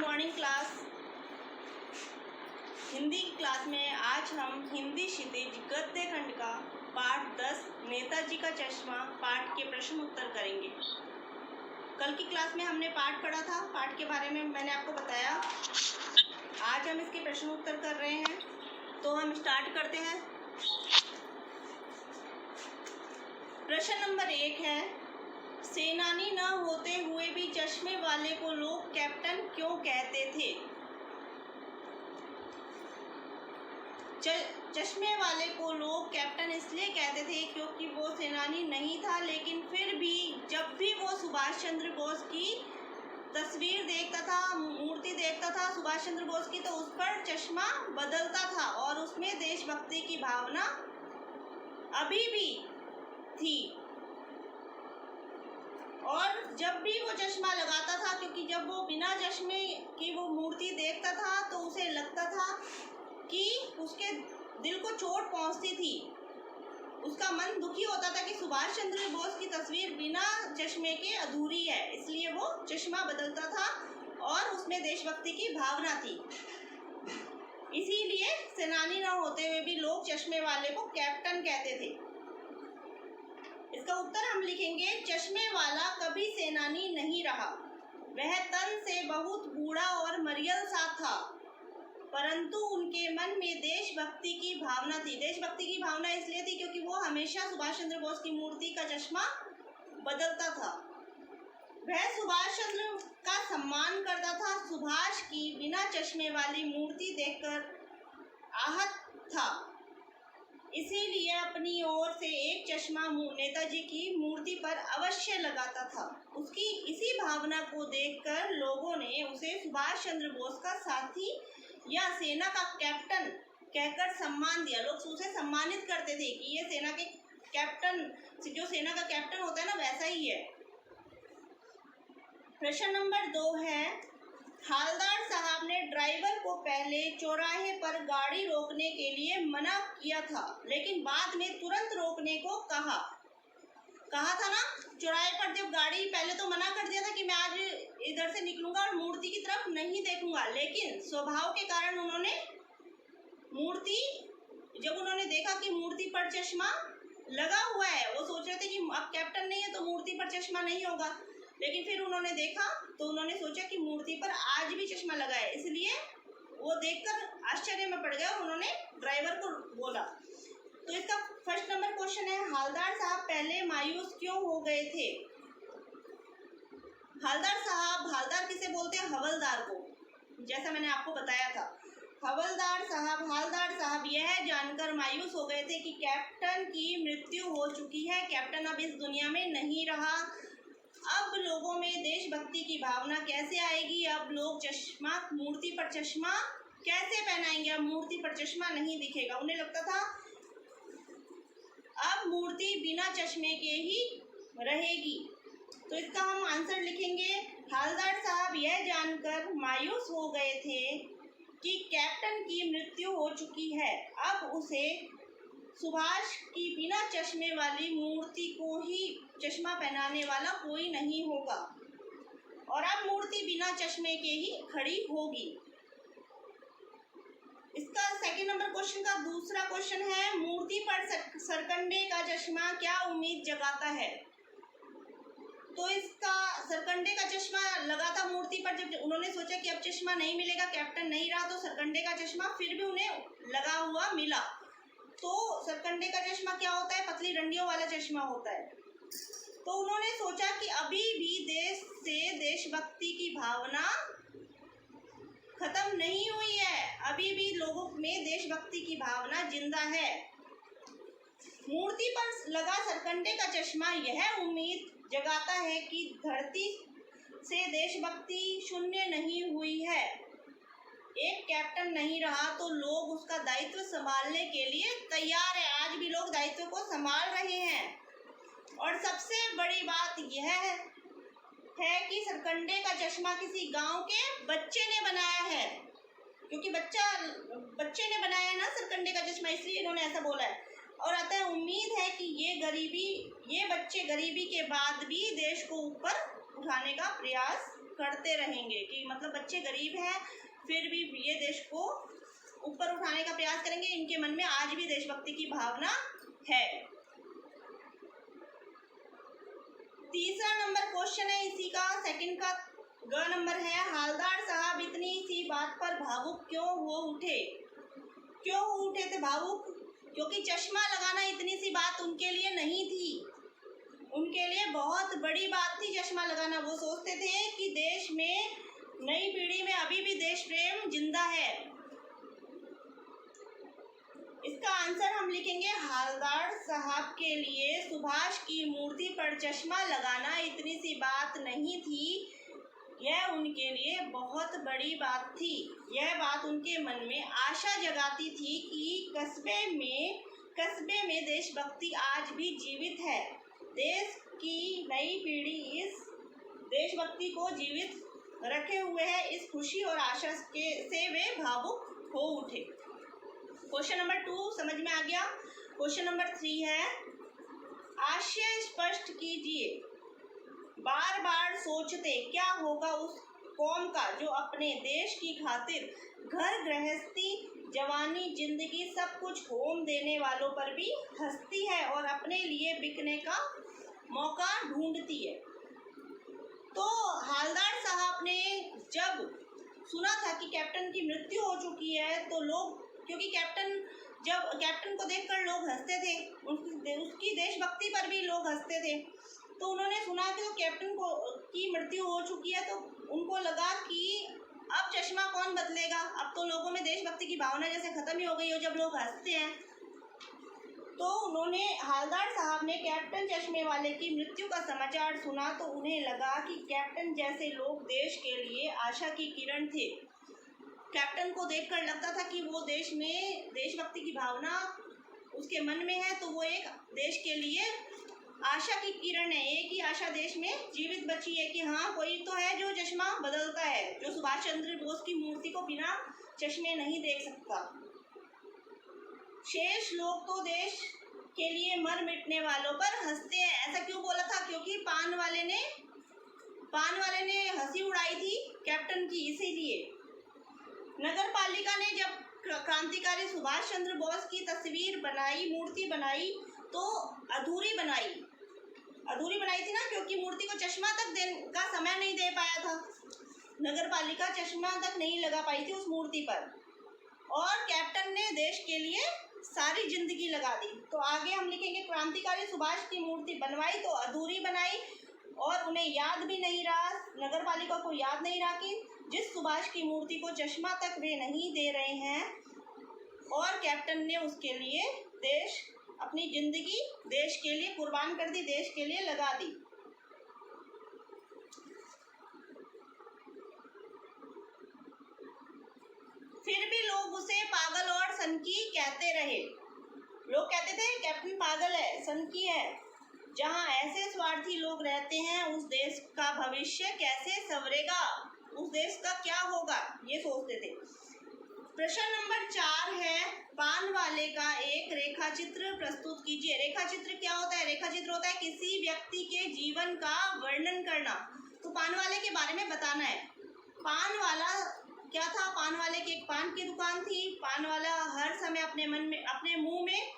Morning class. Hindi की class में आज हम हिंदी क्षितिज गद्य खंड का पाठ 10 नेताजी का चश्मा पाठ के प्रश्न उत्तर करेंगे। कल की क्लास में हमने पाठ पढ़ा था, पाठ के बारे में मैंने आपको बताया। आज हम इसके प्रश्न उत्तर कर रहे हैं, तो हम स्टार्ट करते हैं। प्रश्न नंबर 1 है, सेनानी न होते हुए भी चश्मे वाले को लोग कैप्टन क्यों कहते थे? चश्मे वाले को लोग कैप्टन इसलिए कहते थे क्योंकि वो सेनानी नहीं था, लेकिन फिर भी जब भी वो सुभाष चंद्र बोस की तस्वीर देखता था, मूर्ति देखता था सुभाष चंद्र बोस की, तो उस पर चश्मा बदलता था और उसमें देशभक्ति की भावना अभी भी थी। और जब भी वो चश्मा लगाता था, क्योंकि जब वो बिना चश्मे की वो मूर्ति देखता था तो उसे लगता था कि उसके दिल को चोट पहुंचती थी, उसका मन दुखी होता था कि सुभाष चंद्र बोस की तस्वीर बिना चश्मे के अधूरी है, इसलिए वो चश्मा बदलता था और उसमें देशभक्ति की भावना थी। इसीलिए सेनानी न होते हुए भी लोग चश्मे वाले को कैप्टन कहते थे। इसका उत्तर हम लिखेंगे, चश्मे वाला कभी सेनानी नहीं रहा। वह तन से बहुत बूढ़ा और मरियल सा था, परंतु उनके मन में देशभक्ति की भावना थी। देशभक्ति की भावना इसलिए थी क्योंकि वो हमेशा सुभाष चंद्र बोस की मूर्ति का चश्मा बदलता था। वह सुभाष चंद्र का सम्मान करता था। सुभाष की बिना चश्मे वाली मूर्ति देखकर आहत था, इसीलिए अपनी ओर से एक चश्मा नेताजी की मूर्ति पर अवश्य लगाता था। उसकी इसी भावना को देखकर लोगों ने उसे सुभाष चंद्र बोस का साथी या सेना का कैप्टन कहकर सम्मान दिया। लोग उसे सम्मानित करते थे कि ये सेना के कैप्टन, जो सेना का कैप्टन होता है ना, वैसा ही है। प्रश्न नंबर 2 है, हालदार साहब ने ड्राइवर को पहले चौराहे पर गाड़ी रोकने के लिए मना किया था, लेकिन बाद में तुरंत रोकने को कहा था ना। चौराहे पर जब गाड़ी, पहले तो मना कर दिया था कि मैं आज इधर से निकलूंगा और मूर्ति की तरफ नहीं देखूंगा, लेकिन स्वभाव के कारण उन्होंने जब उन्होंने देखा कि मूर्ति पर चश्मा लगा हुआ है, वो सोच रहे थे कि अब कैप्टन नहीं है तो मूर्ति पर चश्मा नहीं होगा, लेकिन फिर उन्होंने देखा तो उन्होंने सोचा कि मूर्ति पर आज भी चश्मा लगा है, इसलिए वो देखकर आश्चर्य में पड़ गया और उन्होंने ड्राइवर को बोला। तो इसका फर्स्ट नंबर क्वेश्चन है, हालदार साहब पहले मायूस क्यों हो गए थे? हालदार किसे बोलते हैं? हवलदार को, जैसा मैंने आपको बताया था। हालदार साहब यह जानकर मायूस हो गए थे कि कैप्टन की मृत्यु हो चुकी है, कैप्टन अब इस दुनिया में नहीं रहा। अब लोगों में देशभक्ति की भावना कैसे आएगी? अब लोग मूर्ति पर चश्मा कैसे पहनाएंगे? अब मूर्ति पर चश्मा नहीं दिखेगा। उन्हें लगता था अब मूर्ति बिना चश्मे के ही रहेगी। तो इसका हम आंसर लिखेंगे, हालदार साहब यह जानकर मायूस हो गए थे कि कैप्टन की मृत्यु हो चुकी है, अब उसे सुभाष की बिना चश्मे वाली मूर्ति को ही चश्मा पहनाने वाला कोई नहीं होगा और अब मूर्ति बिना चश्मे के ही खड़ी होगी। इसका सेकंड नंबर क्वेश्चन का दूसरा क्वेश्चन है, मूर्ति पर सरकंडे का चश्मा क्या उम्मीद जगाता है? तो इसका सरकंडे का चश्मा लगा था मूर्ति पर। जब उन्होंने सोचा कि अब चश्मा नहीं मिलेगा, कैप्टन नहीं रहा, तो सरकंडे का चश्मा फिर भी उन्हें लगा हुआ मिला। तो सरकंडे का चश्मा क्या होता है? पतली डंडियों वाला चश्मा होता है। तो उन्होंने सोचा कि अभी भी देश से देशभक्ति की भावना खत्म नहीं हुई है, अभी भी लोगों में देशभक्ति की भावना जिंदा है। मूर्ति पर लगा सरकंडे का चश्मा यह उम्मीद जगाता है कि धरती से देशभक्ति शून्य नहीं हुई है। एक कैप्टन नहीं रहा तो लोग उसका दायित्व संभालने के लिए तैयार है। आज भी लोग दायित्व को संभाल रहे हैं। और सबसे बड़ी बात यह है कि सरकंडे का चश्मा किसी गांव के बच्चे ने बनाया है, क्योंकि बच्चे ने बनाया है ना सरकंडे का चश्मा, इसलिए इन्होंने ऐसा बोला है। और अतः उम्मीद है कि ये बच्चे गरीबी के बाद भी देश को ऊपर उठाने का प्रयास करते रहेंगे, कि मतलब बच्चे गरीब हैं फिर भी ये देश को ऊपर उठाने का प्रयास करेंगे, इनके मन में आज भी देशभक्ति की भावना है। तीसरा नंबर क्वेश्चन है इसी का, सेकंड का ग नंबर है, हालदार साहब इतनी सी बात पर भावुक क्यों हो उठे? क्यों हो उठे थे भावुक? क्योंकि चश्मा लगाना इतनी सी बात उनके लिए नहीं थी, उनके लिए बहुत बड़ी बात थी चश्मा लगाना। वो सोचते थे कि देश में, नई पीढ़ी में अभी भी देश प्रेम जिंदा है। इसका आंसर हम लिखेंगे, हालदार साहब के लिए सुभाष की मूर्ति पर चश्मा लगाना इतनी सी बात नहीं थी, यह उनके लिए बहुत बड़ी बात थी। यह बात उनके मन में आशा जगाती थी कि कस्बे में देशभक्ति आज भी जीवित है। देश की नई पीढ़ी इस देशभक्ति को जीवित रखे हुए है। इस खुशी और आशा से वे भावुक हो उठे। क्वेश्चन नंबर 2 समझ में आ गया। क्वेश्चन नंबर 3 है, आशय स्पष्ट कीजिए। बार बार सोचते क्या होगा उस कौम का जो अपने देश की खातिर घर गृहस्थी, जवानी, जिंदगी सब कुछ होम देने वालों पर भी हंसती है और अपने लिए बिकने का मौका ढूंढती है। तो हालदार साहब ने जब सुना था कि कैप्टन की मृत्यु हो चुकी है, तो लोग, क्योंकि कैप्टन को देखकर लोग हंसते थे, उसकी देशभक्ति पर भी लोग हंसते थे, तो उन्होंने सुना कि तो कैप्टन की मृत्यु हो चुकी है, तो उनको लगा कि अब चश्मा कौन बदलेगा, अब तो लोगों में देशभक्ति की भावना जैसे खत्म ही हो गई हो जब लोग हंसते हैं। तो उन्होंने, हालदार साहब ने कैप्टन चश्मे वाले की मृत्यु का समाचार सुना तो उन्हें लगा कि कैप्टन जैसे लोग देश के लिए आशा की किरण थे। कैप्टन को देखकर लगता था कि वो देश में देशभक्ति की भावना उसके मन में है, तो वो एक देश के लिए आशा की किरण है। एक ही आशा देश में जीवित बची है कि हाँ, कोई तो है जो चश्मा बदलता है, जो सुभाष चंद्र बोस की मूर्ति को बिना चश्मे नहीं देख सकता। शेष लोग तो देश के लिए मर मिटने वालों पर हंसते हैं। ऐसा क्यों बोला था? क्योंकि पान वाले ने हंसी उड़ाई थी कैप्टन की, इसीलिए। नगर पालिका ने जब क्रांतिकारी सुभाष चंद्र बोस की तस्वीर बनाई, मूर्ति बनाई, तो अधूरी बनाई थी ना, क्योंकि मूर्ति को चश्मा तक का समय नहीं दे पाया था। नगर पालिका चश्मा तक नहीं लगा पाई थी उस मूर्ति पर, और कैप्टन ने देश के लिए सारी जिंदगी लगा दी। तो आगे हम लिखेंगे, क्रांतिकारी सुभाष की मूर्ति बनवाई तो अधूरी बनाई, और उन्हें याद भी नहीं रहा, नगर पालिका को याद नहीं रहा कि जिस सुभाष की मूर्ति को चश्मा तक वे नहीं दे रहे हैं, और कैप्टन ने उसके लिए अपनी जिंदगी देश के लिए कुर्बान कर दी, देश के लिए लगा दी। फिर भी लोग उसे पागल और सनकी कहते रहे। लोग कहते थे कैप्टन पागल है, सनकी है। जहां ऐसे स्वार्थी लोग रहते हैं, उस देश का भविष्य कैसे संवरेगा, उस देश का क्या होगा, ये सोचते थे। प्रश्न नंबर 4 है, पान वाले का एक रेखा चित्र प्रस्तुत कीजिए। रेखा चित्र क्या होता है? रेखा चित्र होता है किसी व्यक्ति के जीवन का वर्णन करना। तो पान वाले के बारे में बताना है। पान वाला क्या था? पान वाले की एक पान की दुकान थी। पान वाला हर समय अपने मुंह में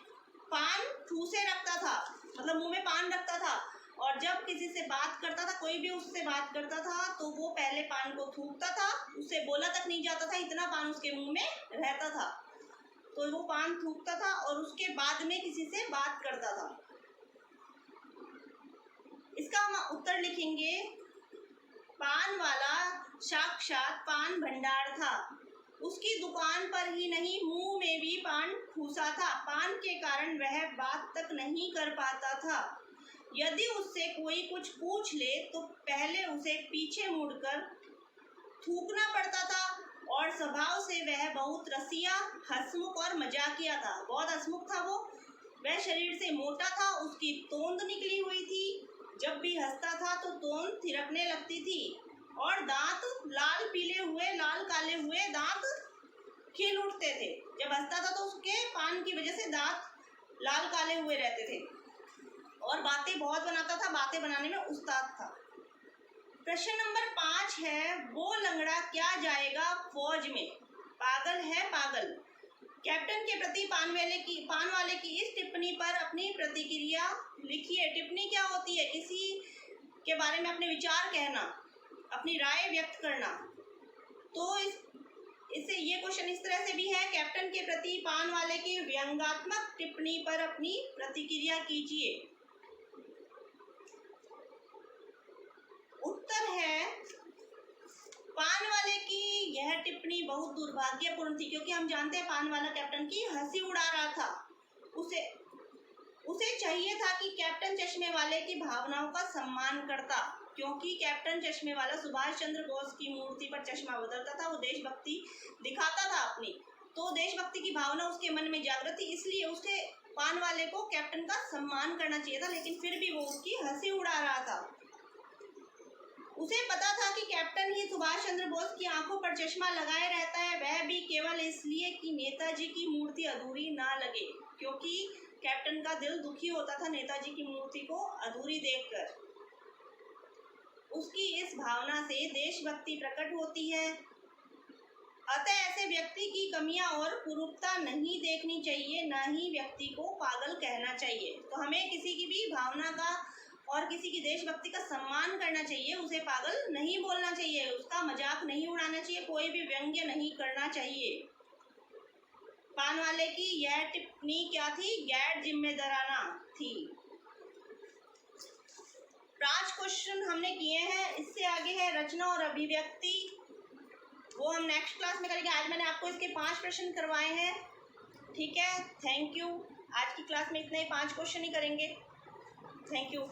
पान ठूसे रखता था, मतलब मुंह में पान रखता था, और जब किसी से बात करता था, कोई भी उससे बात करता था, तो वो पहले पान को थूकता था, उससे बोला तक नहीं जाता था, इतना पान उसके मुंह में रहता था। तो वो पान थूकता था और उसके बाद में किसी से बात करता था। इसका हम उत्तर लिखेंगे, पान वाला साक्षात पान भंडार था। उसकी दुकान पर ही नहीं, मुंह में भी पान ठूसा था। पान के कारण वह बात तक नहीं कर पाता था। यदि उससे कोई कुछ पूछ ले तो पहले उसे पीछे मुड़कर थूकना पड़ता था, और स्वभाव से वह बहुत रसिया, हंसमुख और मजाकिया था। बहुत हंसमुख था वो। वह शरीर से मोटा था, उसकी तोंद निकली हुई थी। जब भी हंसता था तो तोंद थिरकने लगती थी, और दांत लाल पीले हुए, लाल काले हुए दांत खिल उठते थे। जब हंसता था तो उसके पान की वजह से दांत लाल काले हुए रहते थे, और बातें बहुत बनाता था, बातें बनाने में उस्ताद था। प्रश्न नंबर 5 है, वो लंगड़ा क्या जाएगा फौज में, पागल है पागल। कैप्टन के प्रति पान वाले की इस टिप्पणी पर अपनी प्रतिक्रिया लिखिए। टिप्पणी क्या होती है? किसी के बारे में अपने विचार कहना, अपनी राय व्यक्त करना। तो इससे ये क्वेश्चन इस तरह से भी है, कैप्टन के प्रति पान वाले की व्यंग्यात्मक टिप्पणी पर अपनी प्रतिक्रिया कीजिए। उत्तर है, पान वाले की यह टिप्पणी बहुत दुर्भाग्यपूर्ण थी, क्योंकि हम जानते हैं पान वाला कैप्टन की हंसी उड़ा रहा था। उसे चाहिए था कि कैप्टन चश्मे वाले की भावनाओं का सम्मान करता, क्योंकि कैप्टन चश्मे वाला सुभाष चंद्र बोस की मूर्ति पर चश्मा बदलता था, वो देशभक्ति दिखाता था अपनी, तो देशभक्ति की भावना उसके मन में जागृत थी, इसलिए उसे पान वाले को कैप्टन का सम्मान करना चाहिए था, लेकिन फिर भी वो उसकी हंसी उड़ा रहा था। उसे पता था कि कैप्टन ही सुभाष चंद्र बोस की आंखों पर चश्मा लगाए रहता है, वह भी केवल इसलिए कि नेताजी की मूर्ति अधूरी ना लगे, क्योंकि कैप्टन का दिल दुखी होता था नेताजी की मूर्ति को अधूरी देखकर। उसकी इस भावना से देशभक्ति प्रकट होती है। अतः ऐसे व्यक्ति की कमियां और कुरूपता नहीं देखनी चाहिए, न ही व्यक्ति को पागल कहना चाहिए। तो हमें किसी की भी भावना का और किसी की देशभक्ति का सम्मान करना चाहिए, उसे पागल नहीं बोलना चाहिए, उसका मजाक नहीं उड़ाना चाहिए, कोई भी व्यंग्य नहीं करना चाहिए। पान वाले की यह टिप्पणी क्या थी? गैर जिम्मेदाराना थी। 5 क्वेश्चन हमने किए हैं। इससे आगे है रचना और अभिव्यक्ति, वो हम नेक्स्ट क्लास में करेंगे। आज मैंने आपको इसके 5 प्रश्न करवाए हैं, ठीक है। Thank you. आज की क्लास में इतने ही 5 क्वेश्चन ही करेंगे। Thank you.